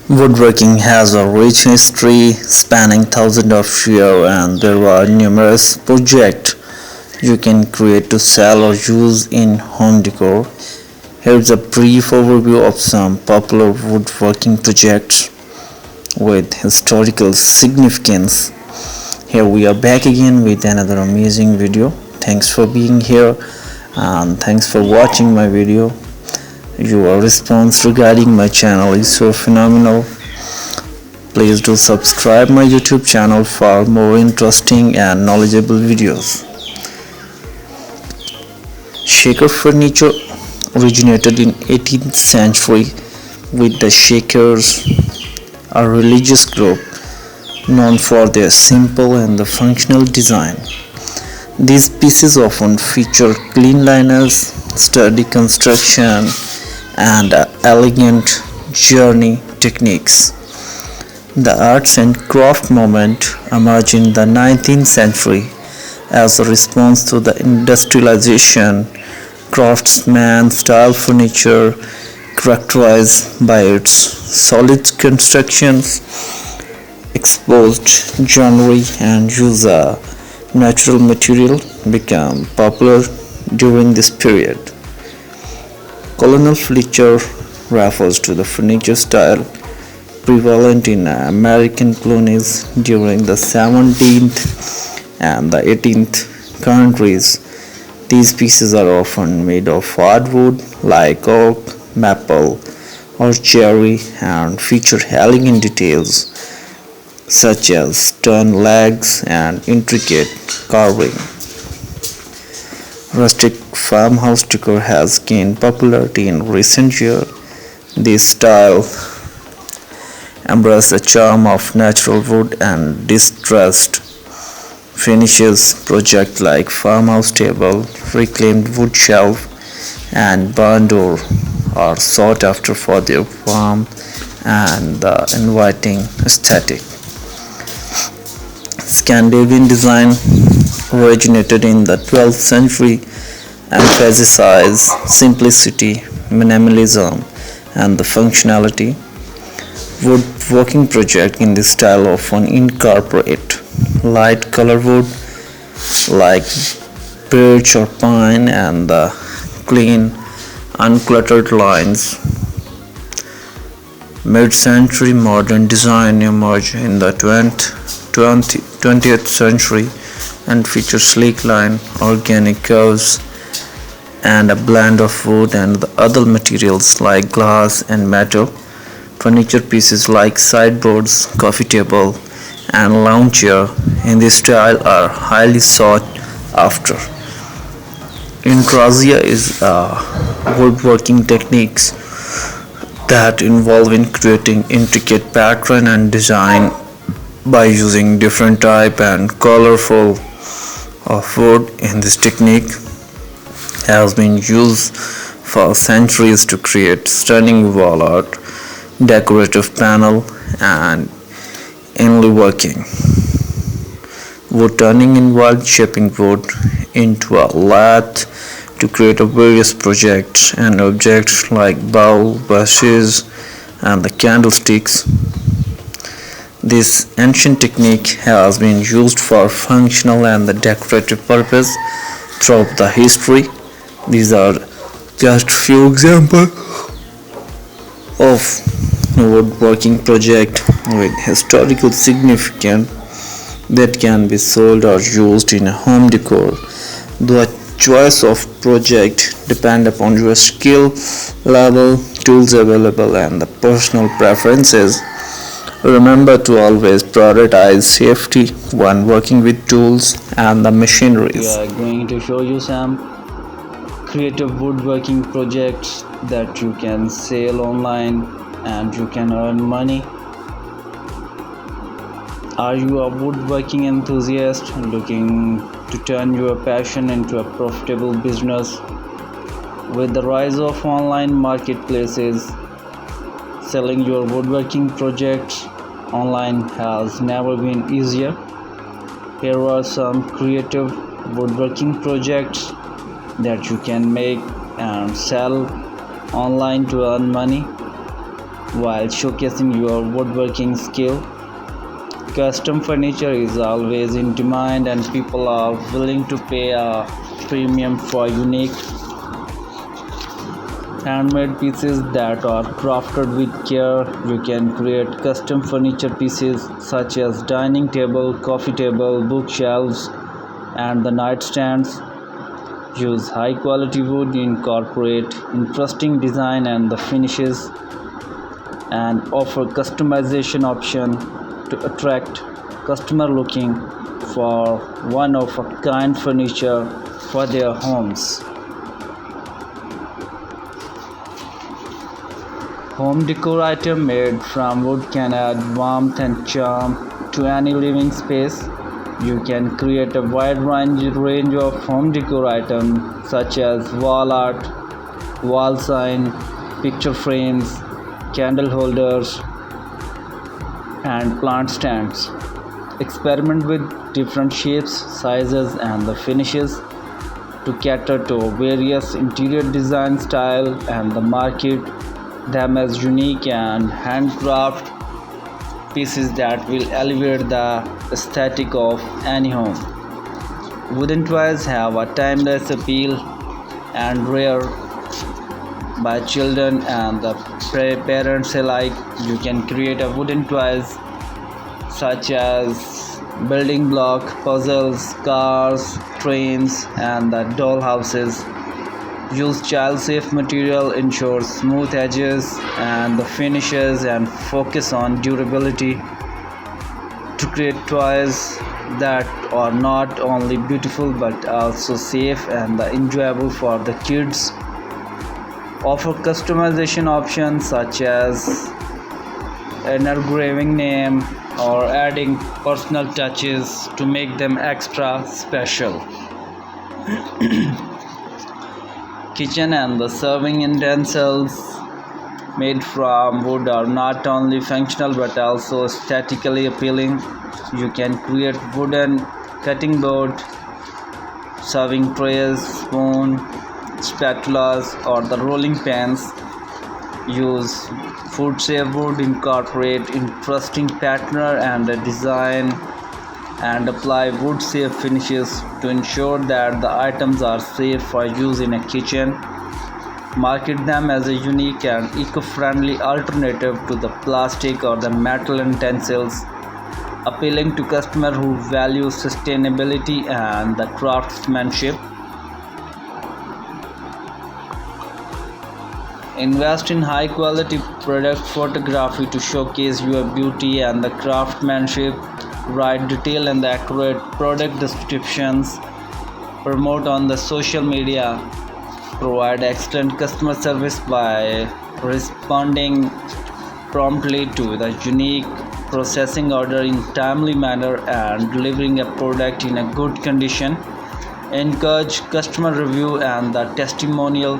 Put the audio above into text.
Woodworking has a rich history spanning thousands of years, and there are numerous projects you can create to sell or use in home decor. Here's a brief overview of some popular woodworking projects with historical significance. Here we are back again with another amazing video. Thanks for being here and thanks for watching my video. Your response regarding my channel is so phenomenal. Please do subscribe my YouTube channel for more interesting and knowledgeable videos. Shaker furniture originated in 18th century with the Shakers, a religious group known for their simple and the functional design. These pieces often feature clean lines, sturdy construction, and elegant journey techniques. The arts and craft movement emerged in the 19th century as a response to the industrialization. Craftsman style furniture, characterized by its solid constructions, exposed joinery, and use of natural material, became popular during this period. Colonial furniture refers to the furniture style prevalent in American colonies during the 17th and the 18th centuries. These pieces are often made of hardwood like oak, maple, or cherry and feature elegant details such as stone legs and intricate carving. Rustic farmhouse decor has gained popularity in recent years. This style embraces the charm of natural wood and distressed finishes. Projects like farmhouse table, reclaimed wood shelf, and barn door are sought after for their warm and inviting aesthetic. Scandinavian design originated in the 12th century, emphasized simplicity, minimalism, and the functionality. Woodworking projects in this style often incorporate light color wood like birch or pine and the clean, uncluttered lines. Mid-century modern design emerged in the 20th century and features sleek line, organic curves, and a blend of wood and the other materials like glass and metal. Furniture pieces like sideboards, coffee table, and lounge chair in this style are highly sought after. Intarsia is woodworking techniques that involve in creating intricate pattern and design by using different type and colorful of wood. In this technique has been used for centuries to create stunning wall art, decorative panel, and inlay working. Wood turning involved shaping wood into a lathe to create a various projects and objects like bowl, brushes, and the candlesticks. This ancient technique has been used for functional and the decorative purpose throughout the history. These are just few examples of woodworking project with historical significance that can be sold or used in a home decor. The choice of project depend upon your skill level, tools available, and the personal preferences. Remember to always prioritize safety when working with tools and the machineries. We are going to show you some creative woodworking projects that you can sell online and you can earn money. Are you a woodworking enthusiast looking to turn your passion into a profitable business? With the rise of online marketplaces, selling your woodworking projects online has never been easier. Here are some creative woodworking projects that you can make and sell online to earn money. while showcasing your woodworking skill. Custom furniture is always in demand, and people are willing to pay a premium for unique handmade pieces that are crafted with care. You can create custom furniture pieces such as dining table, coffee table, bookshelves, and the nightstands. Use high quality wood, incorporate interesting design and the finishes, and offer customization option to attract customer looking for one of a kind furniture for their homes. Home decor item made from wood can add warmth and charm to any living space. You can create a wide range of home decor items such as wall art, wall sign, picture frames, candle holders, and plant stands. Experiment with different shapes, sizes, and the finishes to cater to various interior design style and the market them as unique and handcraft pieces that will elevate the aesthetic of any home. Wooden toys have a timeless appeal and rare by children and the parents alike. You can create a wooden toys such as building block, puzzles, cars, trains, and the doll houses. Use child-safe material, ensure smooth edges and the finishes, and focus on durability to create toys that are not only beautiful but also safe and enjoyable for the kids. Offer customization options such as an engraving name or adding personal touches to make them extra special. Kitchen and the serving utensils made from wood are not only functional but also aesthetically appealing. You can create wooden cutting board, serving trays, spoon, spatulas, or the rolling pans. Use food safe wood, incorporate interesting pattern and design, and apply wood safe finishes to ensure that the items are safe for use in a kitchen. Market them as a unique and eco-friendly alternative to the plastic or the metal utensils, appealing to customers who value sustainability and the craftsmanship. Invest in high quality product photography to showcase your beauty and the craftsmanship. Write detailed and accurate product descriptions. Promote on the social media. Provide excellent customer service by responding promptly to the unique processing order in timely manner and delivering a product in a good condition. Encourage customer review and the testimonial